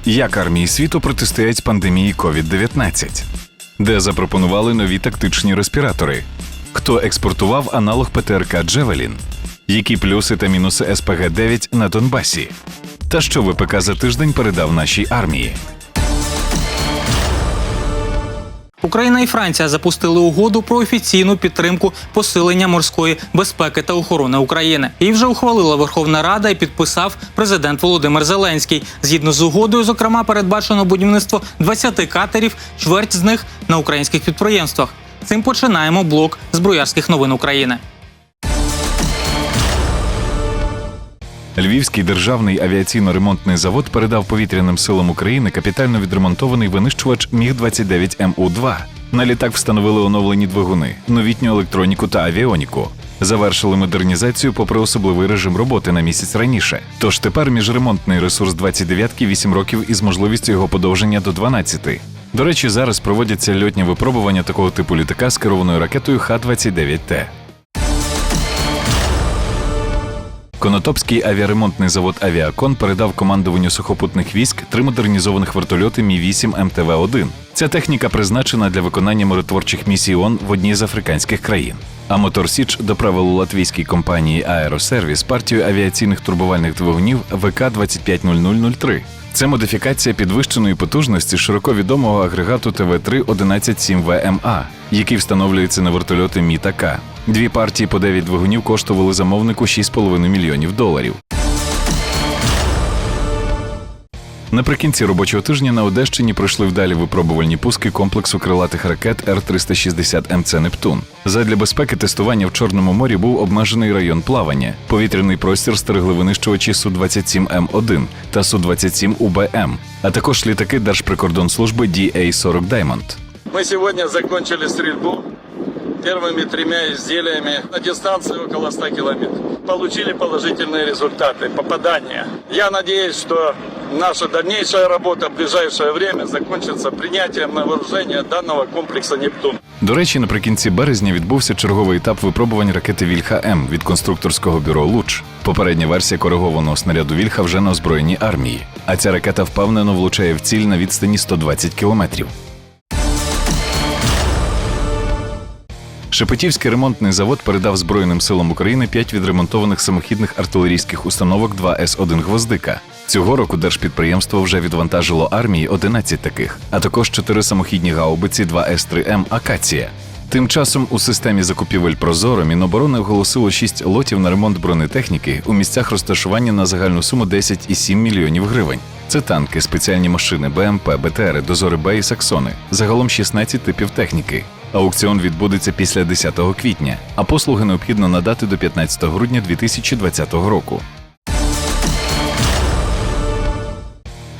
Як армії світу протистоять пандемії COVID-19? Де запропонували нові тактичні респіратори? Хто експортував аналог ПТРК «Джевелін»? Які плюси та мінуси СПГ-9 на Донбасі? Та що ВПК за тиждень передав нашій армії? Україна і Франція запустили угоду про офіційну підтримку посилення морської безпеки та охорони України. Її вже ухвалила Верховна Рада і підписав президент Володимир Зеленський. Згідно з угодою, зокрема, передбачено будівництво 20 катерів, чверть з них на українських підприємствах. Цим починаємо блок зброярських новин України. Львівський державний авіаційно-ремонтний завод передав повітряним силам України капітально відремонтований винищувач Міг-29МУ-2. На літак встановили оновлені двигуни, новітню електроніку та авіоніку. Завершили модернізацію попри особливий режим роботи на місяць раніше. Тож тепер міжремонтний ресурс 29-ки 8 років із можливістю його подовження до 12. До речі, зараз проводяться льотні випробування такого типу літака з керованою ракетою Х-29Т. Конотопський авіаремонтний завод «Авіакон» передав командуванню сухопутних військ 3 модернізованих вертольоти Мі-8 МТВ-1. Ця техніка призначена для виконання миротворчих місій ООН в одній з африканських країн. А «Мотор Січ» доправив у латвійській компанії «Аеросервіс» партію авіаційних турбувальних двигунів ВК-250003. Це модифікація підвищеної потужності широко відомого агрегату ТВ-3-117-ВМА, який встановлюється на вертольоти Мі та К. 2 партії по 9 двигунів коштували замовнику $6,5 мільйонів. Наприкінці робочого тижня на Одещині пройшли вдалі випробувальні пуски комплексу крилатих ракет Р-360МЦ «Нептун». Задля безпеки тестування в Чорному морі був обмежений район плавання. Повітряний простір стерегли винищувачі Су-27М1 та Су-27УБМ, а також літаки Держприкордонслужби DA-40 Diamond. Мы сегодня закончили стрельбу первыми 3 изделиями на дистанции около 100 километров. Получили положительные результаты попадания. Я надеюсь, что наша дальнейшая работа в ближайшее время закончится принятием на вооружение данного комплекса «Нептун». До речі, наприкінці березня відбувся черговий етап випробувань ракети «Вільха-М» від конструкторського бюро «Луч». Попередня версія коригованого снаряду «Вільха» вже на озброєній армії, а ця ракета впевнено влучає в ціль на відстані 120 кілометрів. Шепетівський ремонтний завод передав Збройним силам України 5 відремонтованих самохідних артилерійських установок 2С1 «Гвоздика». Цього року держпідприємство вже відвантажило армії 11 таких, а також 4 самохідні гаубиці 2С3М «Акація». Тим часом у системі закупівель «Прозоро» Міноборони оголосило 6 лотів на ремонт бронетехніки у місцях розташування на загальну суму 10,7 мільйонів гривень. Це танки, спеціальні машини, БМП, БТРи, дозори Б і Саксони. Загалом 16 типів техніки. Аукціон відбудеться після 10 квітня, а послуги необхідно надати до 15 грудня 2020 року.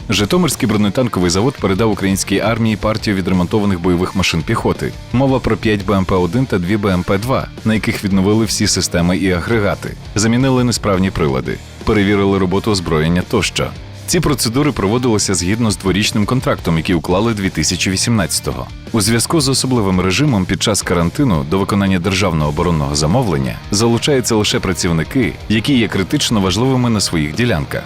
Житомирський бронетанковий завод передав українській армії партію відремонтованих бойових машин піхоти. Мова про 5 БМП-1 та 2 БМП-2, на яких відновили всі системи і агрегати, замінили несправні прилади, перевірили роботу озброєння тощо. Ці процедури проводилися згідно з дворічним контрактом, який уклали 2018-го. У зв'язку з особливим режимом під час карантину до виконання державного оборонного замовлення залучаються лише працівники, які є критично важливими на своїх ділянках.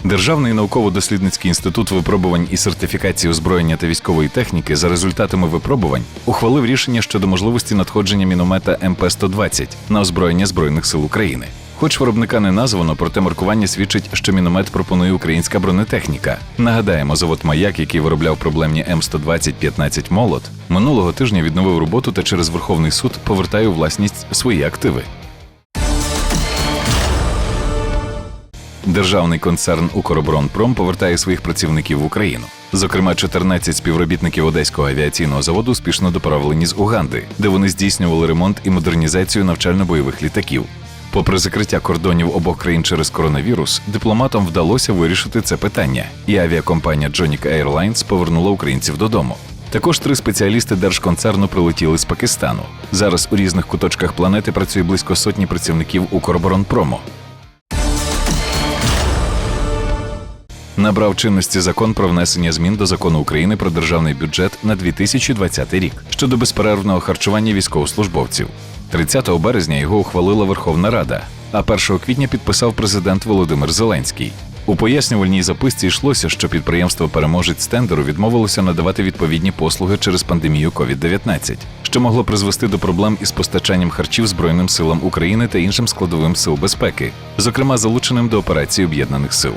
Державний науково-дослідницький інститут випробувань і сертифікації озброєння та військової техніки за результатами випробувань ухвалив рішення щодо можливості надходження міномета МП-120 на озброєння Збройних сил України. Хоч виробника не названо, проте маркування свідчить, що міномет пропонує українська бронетехніка. Нагадаємо, завод «Маяк», який виробляв проблемні М120-15 «Молот», минулого тижня відновив роботу та через Верховний суд повертає у власність свої активи. Державний концерн «Укроборонпром» повертає своїх працівників в Україну. Зокрема, 14 співробітників Одеського авіаційного заводу успішно доправлені з Уганди, де вони здійснювали ремонт і модернізацію навчально-бойових літаків. Попри закриття кордонів обох країн через коронавірус, дипломатам вдалося вирішити це питання, і авіакомпанія Jonik Airlines повернула українців додому. Також 3 спеціалісти держконцерну прилетіли з Пакистану. Зараз у різних куточках планети працює близько сотні працівників «Укроборонпрому». Набрав чинності закон про внесення змін до Закону України про державний бюджет на 2020 рік щодо безперервного харчування військовослужбовців. 30 березня його ухвалила Верховна Рада, а 1 квітня підписав президент Володимир Зеленський. У пояснювальній записці йшлося, що підприємство-переможець тендеру відмовилося надавати відповідні послуги через пандемію COVID-19, що могло призвести до проблем із постачанням харчів Збройним силам України та іншим складовим сил безпеки, зокрема залученим до операції Об'єднаних сил.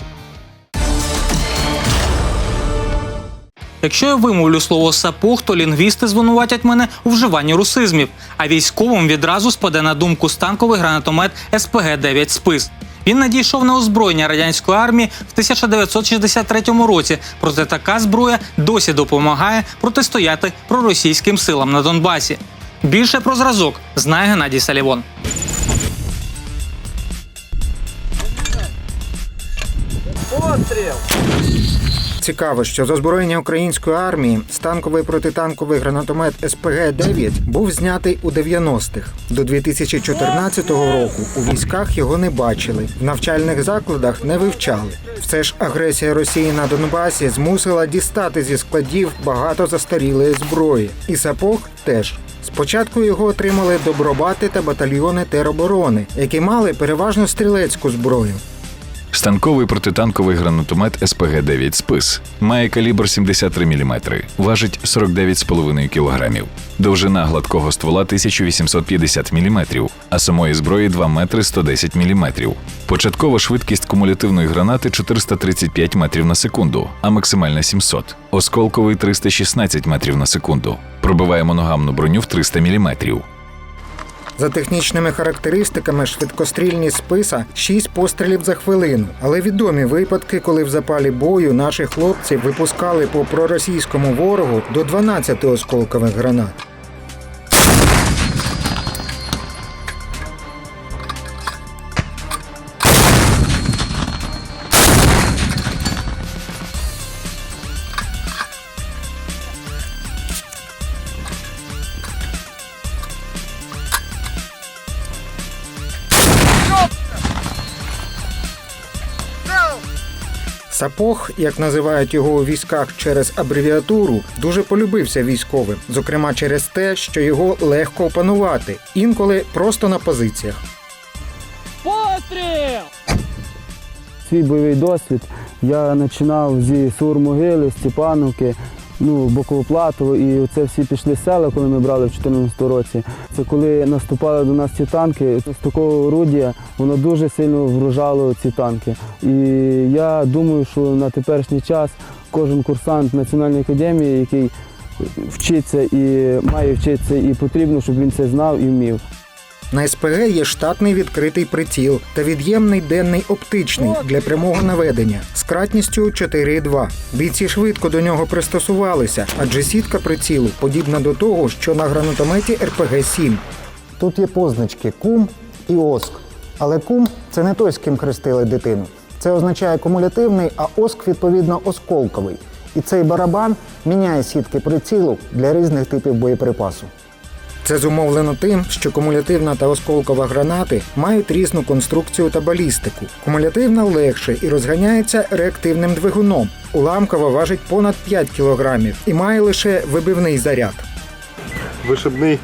Якщо я вимовлю слово «сапог», то лінгвісти звинуватять мене у вживанні русизмів, а військовим відразу спаде на думку станковий гранатомет СПГ-9 «Спис». Він надійшов на озброєння радянської армії в 1963 році, проте така зброя досі допомагає протистояти проросійським силам на Донбасі. Більше про зразок знає Геннадій Салівон. Цікаво, що з озброєння української армії станковий протитанковий гранатомет СПГ-9 був знятий у 90-х. До 2014 року у військах його не бачили, в навчальних закладах не вивчали. Все ж агресія Росії на Донбасі змусила дістати зі складів багато застарілої зброї. І «Сапог» теж. Спочатку його отримали добробати та батальйони тероборони, які мали переважно стрілецьку зброю. Станковий протитанковий гранатомет СПГ-9 «Спис» має калібр 73 мм, важить 49,5 кг. Довжина гладкого ствола 1850 мм, а самої зброї 2 метри 110 мм. Початкова швидкість кумулятивної гранати 435 метрів на секунду, а максимальна 700. Осколковий 316 метрів на секунду. Пробиває моногамну броню в 300 мм. За технічними характеристиками швидкострільність «Списа» 6 пострілів за хвилину. Але відомі випадки, коли в запалі бою наші хлопці випускали по проросійському ворогу до 12 осколкових гранат. «Сапог», як називають його у військах через абревіатуру, дуже полюбився військовим, зокрема через те, що його легко опанувати, інколи просто на позиціях. Постріл! Свій бойовий досвід я починав зі Сур-Могили, Степановки, Боковоплатово, і це всі пішли села, коли ми брали в 2014 році. Це коли наступали до нас ці танки, з такого орудія воно дуже сильно вражало ці танки. І я думаю, що на теперішній час кожен курсант Національної академії, який вчиться і має вчитися, і потрібно, щоб він це знав і вмів. На СПГ є штатний відкритий приціл та від'ємний денний оптичний для прямого наведення з кратністю 4,2. Бійці швидко до нього пристосувалися, адже сітка прицілу подібна до того, що на гранатометі РПГ-7. Тут є позначки «Кум» і «Оск». Але «Кум» – це не той, з ким хрестили дитину. Це означає кумулятивний, а «Оск» – відповідно осколковий. І цей барабан міняє сітки прицілу для різних типів боєприпасу. Це зумовлено тим, що кумулятивна та осколкова гранати мають різну конструкцію та балістику. Кумулятивна легше і розганяється реактивним двигуном. Уламкова важить понад 5 кілограмів і має лише вибивний заряд. Вишибний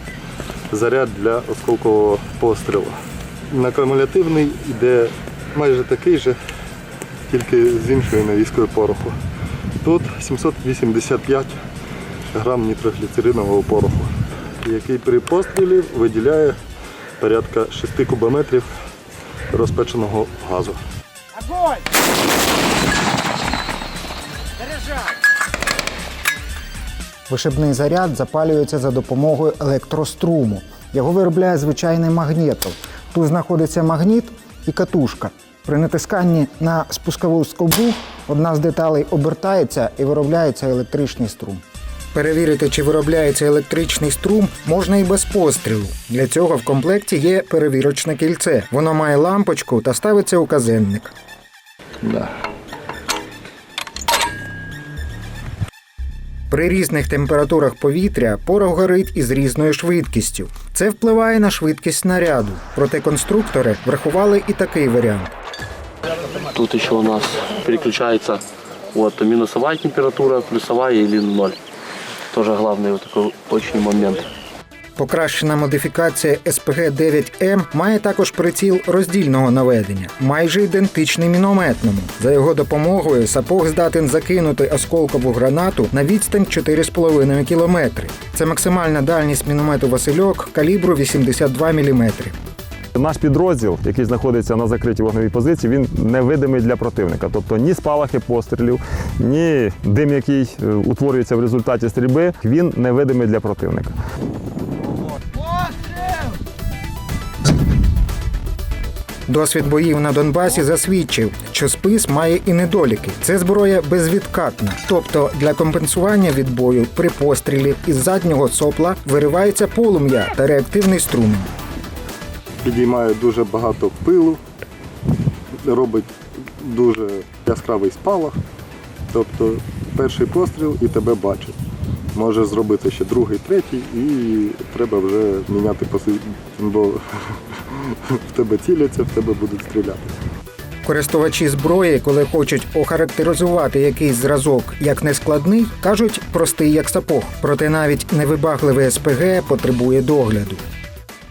заряд для осколкового пострілу. На кумулятивний йде майже такий же, тільки з іншою навіскою пороху. Тут 785 грам нітрогліцеринового пороху, який при пострілі виділяє порядка 6 кубометрів розпеченого газу. Огонь! Вишибний заряд запалюється за допомогою електроструму. Його виробляє звичайний магнітол. Тут знаходиться магніт і катушка. При натисканні на спускову скобу одна з деталей обертається і виробляється електричний струм. Перевірити, чи виробляється електричний струм, можна і без пострілу. Для цього в комплекті є перевірочне кільце. Воно має лампочку та ставиться у казенник. При різних температурах повітря порох горить із різною швидкістю. Це впливає на швидкість снаряду. Проте конструктори врахували і такий варіант. Тут еще у нас переключается минусовая температура, плюсовая или 0. Тоже главный такой точный момент. Покращена модифікація СПГ-9М має також приціл роздільного наведення, майже ідентичний мінометному. За його допомогою сапог здатен закинути осколкову гранату на відстань 4,5 кілометри. Це максимальна дальність міномету «Васильок» калібру 82 мм. Наш підрозділ, який знаходиться на закритій вогневій позиції, він невидимий для противника. Тобто ні спалахи пострілів, ні дим, який утворюється в результаті стрільби, він невидимий для противника. Досвід боїв на Донбасі засвідчив, що спис має і недоліки. Це зброя безвідкатна, тобто для компенсування відбою при пострілі із заднього сопла виривається полум'я та реактивний струмінь. Підіймає дуже багато пилу, робить дуже яскравий спалах. Тобто перший постріл і тебе бачить. Може зробити ще другий, третій і треба вже міняти позицію, бо в тебе ціляться, в тебе будуть стріляти. Користувачі зброї, коли хочуть охарактеризувати якийсь зразок як нескладний, кажуть простий як сапог. Проте навіть невибагливий СПГ потребує догляду.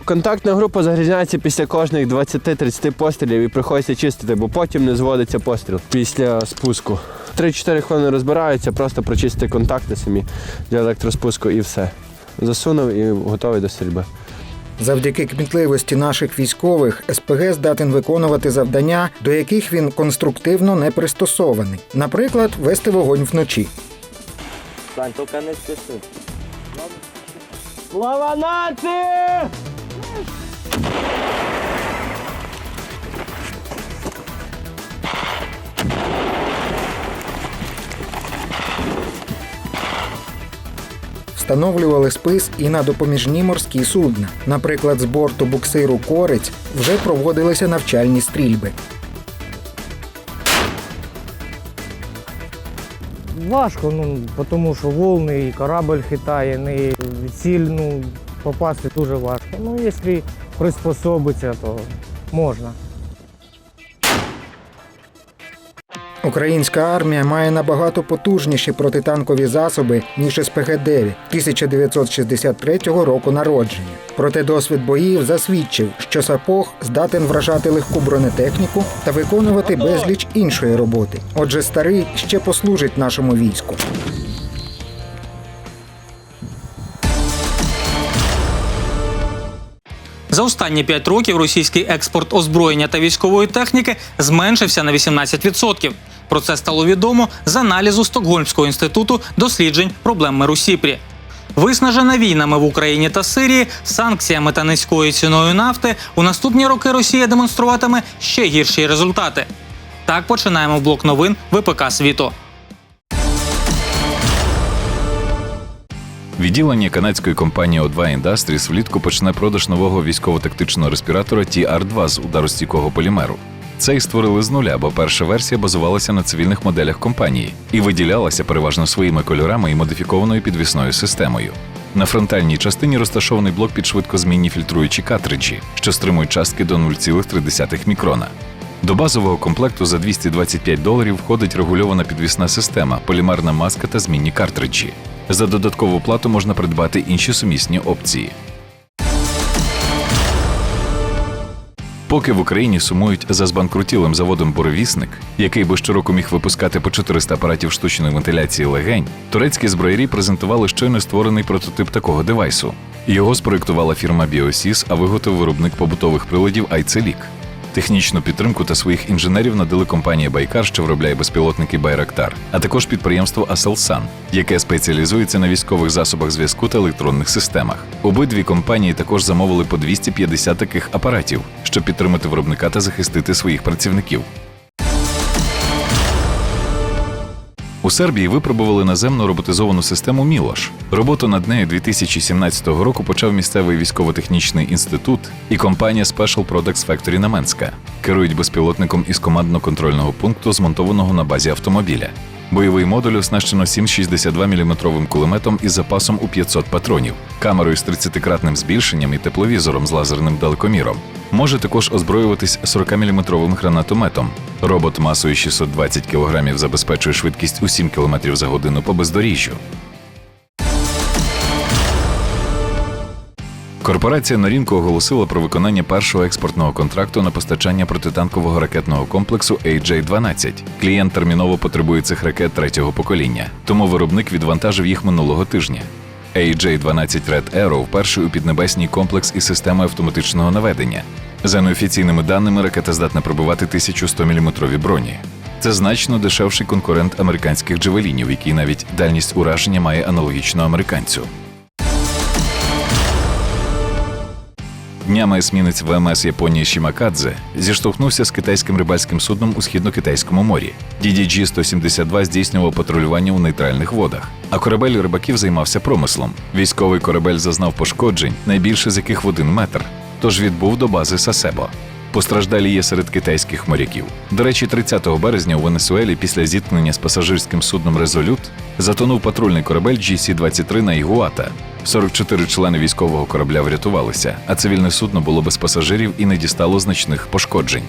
Контактна група загрізняється після кожних 20-30 пострілів і приходиться чистити, бо потім не зводиться постріл після спуску. 3-4 хвилини розбираються, просто прочистити контакти самі для електроспуску і все. Засунув і готовий до стрільби. Завдяки кмітливості наших військових СПГ здатен виконувати завдання, до яких він конструктивно не пристосований. Наприклад, вести вогонь вночі. Сань, тільки не спіши. Слава нації! Встановлювали спис і на допоміжні морські судна. Наприклад, з борту буксиру «Корець» вже проводилися навчальні стрільби. Важко, тому що волни, і корабль хитає, і ціль попасти дуже важко. Якщо приспособитися, то можна. Українська армія має набагато потужніші протитанкові засоби, ніж СПГ-9 1963 року народження. Проте досвід боїв засвідчив, що сапог здатен вражати легку бронетехніку та виконувати безліч іншої роботи. Отже, старий ще послужить нашому війську. За останні 5 років російський експорт озброєння та військової техніки зменшився на 18%. Про це стало відомо з аналізу Стокгольмського інституту досліджень проблем миру Сіпрі. Виснажена війнами в Україні та Сирії, санкціями та низькою ціною нафти, у наступні роки Росія демонструватиме ще гірші результати. Так починаємо блок новин ВПК «Світо». Відділення канадської компанії O2 Industries влітку почне продаж нового військово-тактичного респіратора TR-2 з ударостійкого полімеру. Цей створили з нуля, бо перша версія базувалася на цивільних моделях компанії і виділялася переважно своїми кольорами і модифікованою підвісною системою. На фронтальній частині розташований блок під швидкозмінні фільтруючі картриджі, що стримують частки до 0,3 мікрона. До базового комплекту за $225 входить регульована підвісна система, полімерна маска та змінні картриджі. За додаткову плату можна придбати інші сумісні опції. Поки в Україні сумують за збанкрутілим заводом «Буревісник», який би щороку міг випускати по 400 апаратів штучної вентиляції легень, турецькі зброярі презентували щойно створений прототип такого девайсу. Його спроєктувала фірма «Біосіс», а виготовив виробник побутових приладів «Айцелік». Технічну підтримку та своїх інженерів надали компанія «Байкар», що виробляє безпілотники «Байрактар», а також підприємство «Аселсан», яке спеціалізується на військових засобах зв'язку та електронних системах. Обидві компанії також замовили по 250 таких апаратів, щоб підтримати виробника та захистити своїх працівників. У Сербії випробували наземну роботизовану систему «Мілош». Роботу над нею 2017 року почав місцевий військово-технічний інститут і компанія Special Products Factory Наменська. Керують безпілотником із командно-контрольного пункту, змонтованого на базі автомобіля. Бойовий модуль оснащено 7,62 мм кулеметом із запасом у 500 патронів, камерою з 30-кратним збільшенням і тепловізором з лазерним далекоміром. Може також озброюватись 40-мм гранатометом. Робот масою 620 кг забезпечує швидкість у 7 км за годину по бездоріжжю. Корпорація Норінко оголосила про виконання першого експортного контракту на постачання протитанкового ракетного комплексу AJ-12. Клієнт терміново потребує цих ракет третього покоління, тому виробник відвантажив їх минулого тижня. AJ-12 Red Arrow – перший у піднебесній комплекс із системою автоматичного наведення. За неофіційними даними, ракета здатна пробивати 1100 мм броні. Це значно дешевший конкурент американських джавелінів, який навіть дальність ураження має аналогічну американцю. Днями есмінець ВМС Японії Шімакадзе зіштовхнувся з китайським рибальським судном у Східно-Китайському морі. DDG-172 здійснював патрулювання у нейтральних водах, а корабель рибаків займався промислом. Військовий корабель зазнав пошкоджень, найбільше з яких в 1 метр, тож відбув до бази Сасебо. Постраждалі є серед китайських моряків. До речі, 30 березня у Венесуелі після зіткнення з пасажирським судном «Резолют» затонув патрульний корабель GC-23 на Ігуата. 44 члени військового корабля врятувалися, а цивільне судно було без пасажирів і не дістало значних пошкоджень.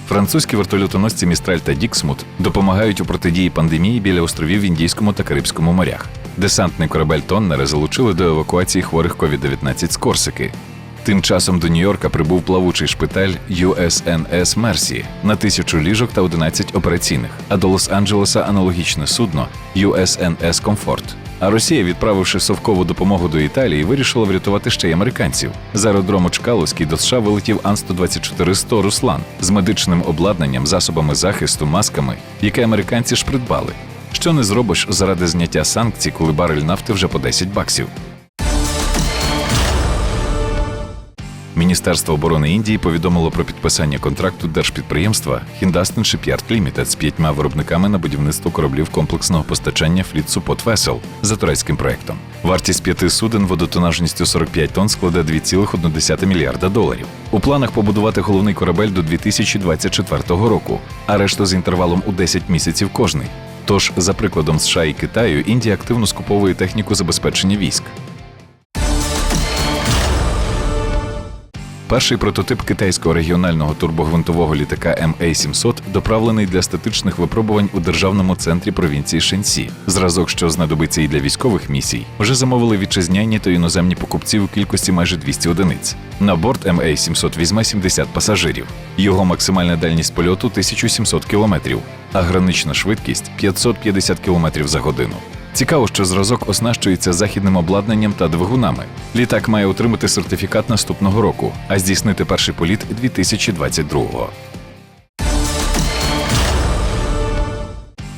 Французькі вертольотоносці «Містраль» та «Діксмут» допомагають у протидії пандемії біля островів в Індійському та Карибському морях. Десантний корабель «Тоннере» залучили до евакуації хворих COVID-19 з Корсики. Тим часом до Нью-Йорка прибув плавучий шпиталь USNS Мерсі на 1000 ліжок та 11 операційних, а до Лос-Анджелеса аналогічне судно USNS Комфорт. А Росія, відправивши совкову допомогу до Італії, вирішила врятувати ще й американців. З аеродрому Чкаловський до США вилетів Ан-124-100 «Руслан» з медичним обладнанням, засобами захисту, масками, які американці ж придбали. Що не зробиш заради зняття санкцій, коли барель нафти вже по $10. Міністерство оборони Індії повідомило про підписання контракту держпідприємства Hindustan Shipyard Limited з 5 виробниками на будівництво кораблів комплексного постачання Fleet Support Vessel за турецьким проєктом. Вартість 5 суден водотонажністю 45 тонн складе $2,1 мільярда. У планах побудувати головний корабель до 2024 року, а решту з інтервалом у 10 місяців кожний. Тож, за прикладом США і Китаю, Індія активно скуповує техніку забезпечення військ. Перший прототип китайського регіонального турбогвинтового літака MA-700 доправлений для статичних випробувань у державному центрі провінції Шенсі. Зразок, що знадобиться і для військових місій, вже замовили вітчизняні та іноземні покупці у кількості майже 200 одиниць. На борт MA-700 візьме 70 пасажирів. Його максимальна дальність польоту – 1700 кілометрів, а гранична швидкість – 550 кілометрів за годину. Цікаво, що зразок оснащується західним обладнанням та двигунами. Літак має отримати сертифікат наступного року, а здійснити перший політ 2022-го.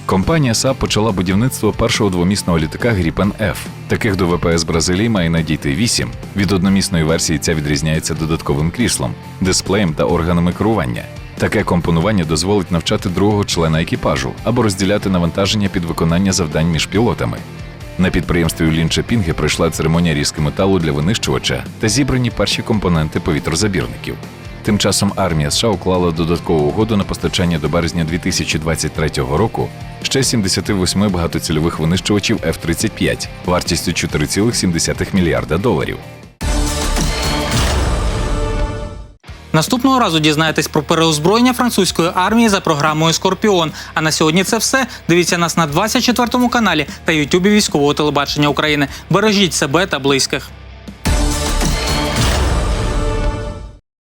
Компанія СААБ почала будівництво першого двомісного літака Gripen F. Таких до ВПС Бразилії має надійти 8. Від одномісної версії ця відрізняється додатковим кріслом, дисплеєм та органами керування. Таке компонування дозволить навчати другого члена екіпажу або розділяти навантаження під виконання завдань між пілотами. На підприємстві у Лінчепінге пройшла церемонія різки металу для винищувача та зібрані перші компоненти повітрозабірників. Тим часом армія США уклала додаткову угоду на постачання до березня 2023 року ще 78 багатоцільових винищувачів F-35 вартістю $4,7 мільярда. Наступного разу дізнаєтесь про переозброєння французької армії за програмою «Скорпіон». А на сьогодні це все. Дивіться нас на 24-му каналі та Ютубі Військового телебачення України. Бережіть себе та близьких.